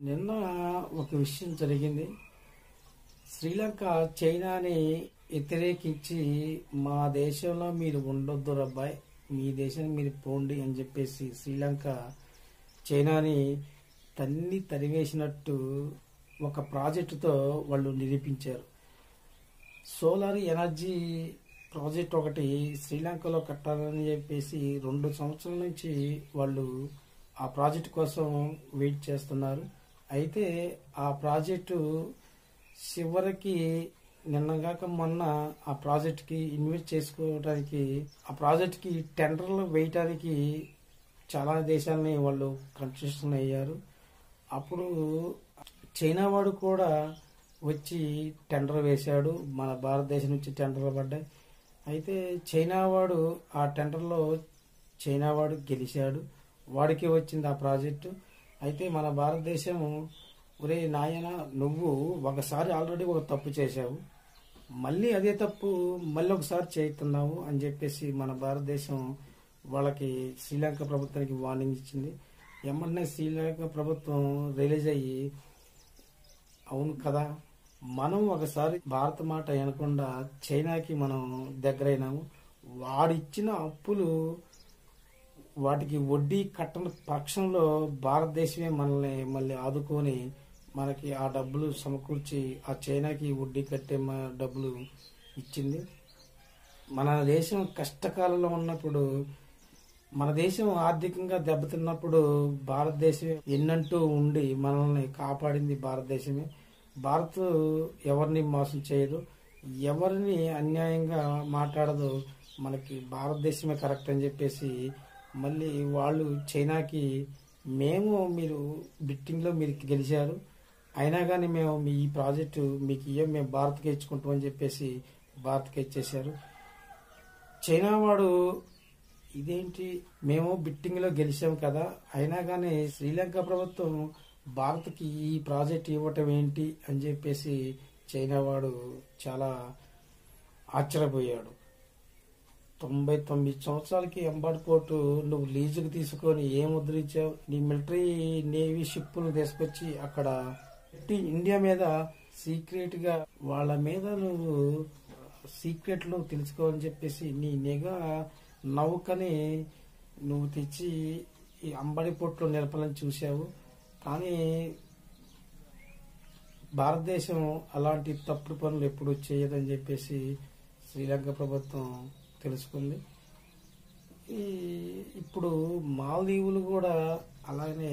నిన్న ఒక విషయం జరిగింది. శ్రీలంక చైనాని వ్యతిరేకించి మా దేశంలో మీరు ఉండొద్దు రబ్బాయ్, మీ దేశానికి మీరు పోండి అని చెప్పేసి శ్రీలంక చైనాని తరివేసినట్టు ఒక ప్రాజెక్టుతో వాళ్ళు నిరూపించారు. సోలార్ ఎనర్జీ ప్రాజెక్ట్ ఒకటి శ్రీలంకలో కట్టాలని చెప్పేసి 2 సంవత్సరాల నుంచి వాళ్ళు ఆ ప్రాజెక్టు కోసం వెయిట్ చేస్తున్నారు. అయితే ఆ ప్రాజెక్టు చివరికి నిన్నగాక మొన్న ఆ ప్రాజెక్టుకి ఇన్వెస్ట్ చేసుకోవడానికి, ఆ ప్రాజెక్టుకి టెండర్లు వేయటానికి చాలా దేశాలని వాళ్ళు కన్సెషన్ అయ్యారు. అప్పుడు చైనా వాడు కూడా వచ్చి టెండర్ వేశాడు. మన భారతదేశం నుంచి టెండర్లు పడ్డాయి. అయితే చైనా వాడు ఆ టెండర్లో చైనా వాడు గెలిచాడు. వాడికి వచ్చింది ఆ ప్రాజెక్టు. అయితే మన భారతదేశం, ఒరే నాయన, నువ్వు ఒకసారి ఆల్రెడీ ఒక తప్పు చేశావు, మళ్ళీ అదే తప్పు మళ్ళీ ఒకసారి చేస్తున్నావు అని చెప్పేసి మన భారతదేశం వాళ్ళకి శ్రీలంక ప్రభుత్వానికి వార్నింగ్ ఇచ్చింది. ఏమన్నా శ్రీలంక ప్రభుత్వం రిలీజ్ అయ్యి, అవును కదా, మనం ఒకసారి భారత మాట వినకుండా చైనాకి మనం దగ్గరైనాము, వాడిచ్చిన అప్పులు వాటికి వడ్డీ కట్టని పక్షంలో భారతదేశమే మనల్ని మళ్ళీ ఆదుకొని మనకి ఆ డబ్బులు సమకూర్చి ఆ చైనాకి వడ్డీ కట్టే డబ్బులు ఇచ్చింది. మన దేశం కష్టకాలంలో ఉన్నప్పుడు, మన దేశం ఆర్థికంగా దెబ్బతిన్నప్పుడు భారతదేశమే ఎన్నంటూ ఉండి మనల్ని కాపాడింది భారతదేశమే. భారత్ ఎవరిని మోసం చేయదు, ఎవరిని అన్యాయంగా మాట్లాడదు. మనకి భారతదేశమే కరెక్ట్ అని చెప్పేసి మళ్ళీ వాళ్ళు చైనాకి, మీరు బిట్టింగ్లో మీరు గెలిచారు, అయినా కానీ మేము ఈ ప్రాజెక్టు మీకు మేము భారత్కి ఇచ్చుకుంటామని చెప్పేసి భారత్కి ఇచ్చేశారు. చైనా వాడు ఇదేంటి, మేము బిట్టింగ్లో గెలిచాం కదా, అయినా కానీ శ్రీలంక ప్రభుత్వం భారత్కి ఈ ప్రాజెక్ట్ ఇవ్వటం ఏంటి అని చెప్పేసి చైనా వాడు చాలా ఆశ్చర్యపోయాడు. 99 సంవత్సరాలకి ఎంబార్డ్ పోర్టు నువ్వు లీజుకు తీసుకొని ఏం ముద్రించావు? నీ మిలిటరీ నేవీ షిప్ను తీసుకొచ్చి అక్కడ పెట్టి ఇండియా మీద సీక్రెట్ గా వాళ్ళ మీద నువ్వు సీక్రెట్లు తెలుసుకోవాలని చెప్పేసి నీ నిఘా నౌకని నువ్వు తెచ్చి ఈ అంబడి పోర్టులో నిలపాలని చూశావు. కానీ భారతదేశం అలాంటి తప్పుడు పనులు ఎప్పుడు చేయదని చెప్పేసి శ్రీలంక ప్రభుత్వం తెలుసుకుంది. ఇప్పుడు మాల్దీవులు కూడా అలానే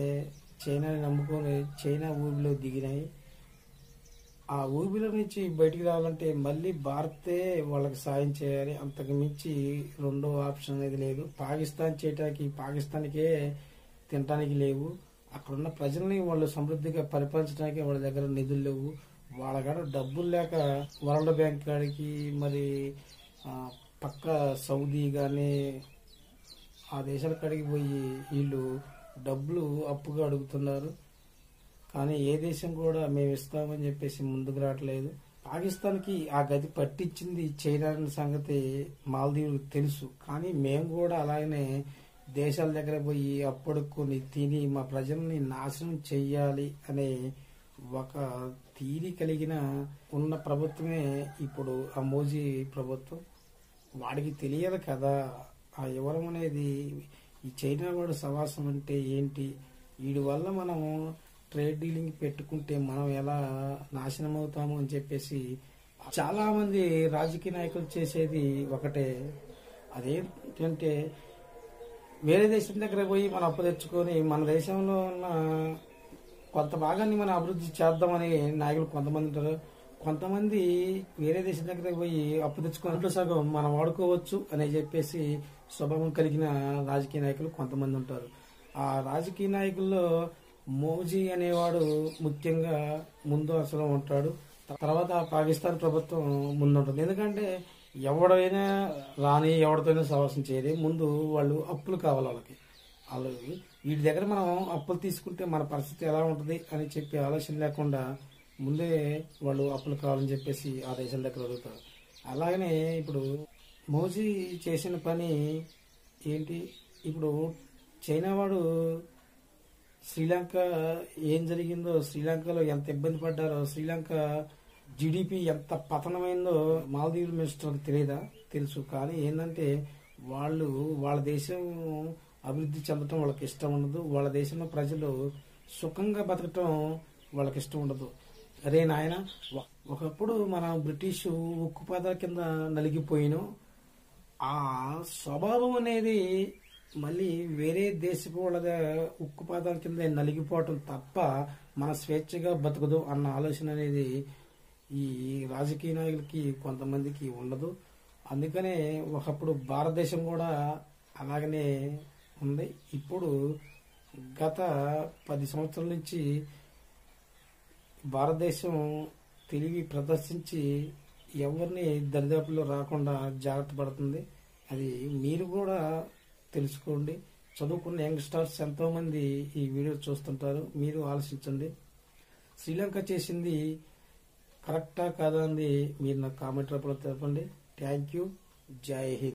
చైనాని నమ్ముకొని చైనా ఊబిలో దిగినాయి. ఆ ఊబిలో నుంచి బయటికి రావాలంటే మళ్ళీ భారతే వాళ్ళకి సాయం చేయాలి. అంతకు మించి రెండో ఆప్షన్ అనేది లేదు. పాకిస్తాన్ చేయటానికి, పాకిస్తాన్కే తినటానికి లేవు. అక్కడున్న ప్రజల్ని వాళ్ళు సమృద్ధిగా పరిపాలించడానికి వాళ్ళ దగ్గర నిధులు లేవు. వాళ్ళ కాడ డబ్బులు లేక వరల్డ్ బ్యాంక్ కాడికి, మరి పక్క సౌదీ కానీ ఆ దేశాల కాడికి పోయి వీళ్ళు డబ్బులు అప్పుగా అడుగుతున్నారు. కానీ ఏ దేశం కూడా మేము ఇస్తామని చెప్పేసి ముందుకు రావట్లేదు. పాకిస్తాన్కి ఆ గది పట్టించింది చైనా సంగతి మాల్దీవులకు తెలుసు. కానీ మేము కూడా అలాగనే దేశాల దగ్గర పోయి అప్పుడుకొని తిని మా ప్రజల్ని నాశనం చెయ్యాలి అనే ఒక తీరి కలిగిన ఉన్న ప్రభుత్వమే ఇప్పుడు ఆ మోదీ ప్రభుత్వం. వాడికి తెలియదు కదా ఆ వివరం అనేది. ఈ చైనా వాడు సవాసం అంటే ఏంటి, వీడి వల్ల మనం ట్రేడ్ డీలింగ్ పెట్టుకుంటే మనం ఎలా నాశనం అవుతాము అని చెప్పేసి చాలా మంది రాజకీయ నాయకులు చేసేది ఒకటే. అదేంటంటే వేరే దేశం దగ్గర పోయి మనం అప్పు తెచ్చుకొని మన దేశంలో ఉన్న కొంత భాగాన్ని మనం అభివృద్ధి చేద్దామని నాయకులు కొంతమంది ఉంటారు. కొంతమంది వేరే దేశం దగ్గర పోయి అప్పు తెచ్చుకున్నట్లు సగం మనం వాడుకోవచ్చు అని చెప్పేసి స్వభావం కలిగిన రాజకీయ నాయకులు కొంతమంది ఉంటారు. ఆ రాజకీయ నాయకుల్లో మోదీ అనేవాడు ముఖ్యంగా ముందు అసలు ఉంటాడు. తర్వాత పాకిస్తాన్ ప్రభుత్వం ముందుంటుంది. ఎందుకంటే ఎవడైనా రాని, ఎవరితోనే సవాసం చేయలేదు. ముందు వాళ్ళు అప్పులు కావాలి వాళ్ళకి. వాళ్ళు వీటి దగ్గర మనం అప్పులు తీసుకుంటే మన పరిస్థితి ఎలా ఉంటుంది అని చెప్పి ఆలోచన లేకుండా ముందే వాళ్ళు అప్పులు కావాలని చెప్పేసి ఆ దేశాల దగ్గర అడుగుతారు. అలాగనే ఇప్పుడు మోదీ చేసిన పని ఏంటి, ఇప్పుడు చైనా వాడు శ్రీలంక ఏం జరిగిందో, శ్రీలంకలో ఎంత ఇబ్బంది పడ్డారో, శ్రీలంక జీడిపి ఎంత పతనమైందో మాల్దీవుల మినిస్టర్కి తెలియదా? తెలుసు. కానీ ఏంటంటే వాళ్ళ దేశం అభివృద్ధి చెందటం వాళ్ళకి ఇష్టం ఉండదు. వాళ్ళ దేశంలో ప్రజలు సుఖంగా బతకటం వాళ్ళకి ఇష్టం ఉండదు. అరే నాయన, ఒకప్పుడు మన బ్రిటిష్ ఉక్కుపాదాల కింద నలిగిపోయిను. ఆ స్వభావం అనేది మళ్ళీ వేరే దేశపు వాళ్ళ ఉక్కుపాదాల కింద నలిగిపోవటం తప్ప మన స్వేచ్ఛగా బతకదు అన్న ఆలోచన అనేది ఈ రాజకీయ నాయకులకి కొంతమందికి ఉండదు. అందుకనే ఒకప్పుడు భారతదేశం కూడా అలాగనే ఉంది. ఇప్పుడు గత 10 సంవత్సరాల నుంచి భారతదేశం తెలివి ప్రదర్శించి ఎవరిని దరిదాపుల్లో రాకుండా జాగ్రత్త పడుతుంది. అది మీరు కూడా తెలుసుకోండి. చదువుకున్న యంగ్స్టర్స్ ఎంతో మంది ఈ వీడియో చూస్తుంటారు. మీరు ఆలోచించండి. శ్రీలంక చేసింది కరెక్టా కాదా అని మీరు నాకు కామెంట్ రూపంలో తెలపండి. Thank you. జై హింద్.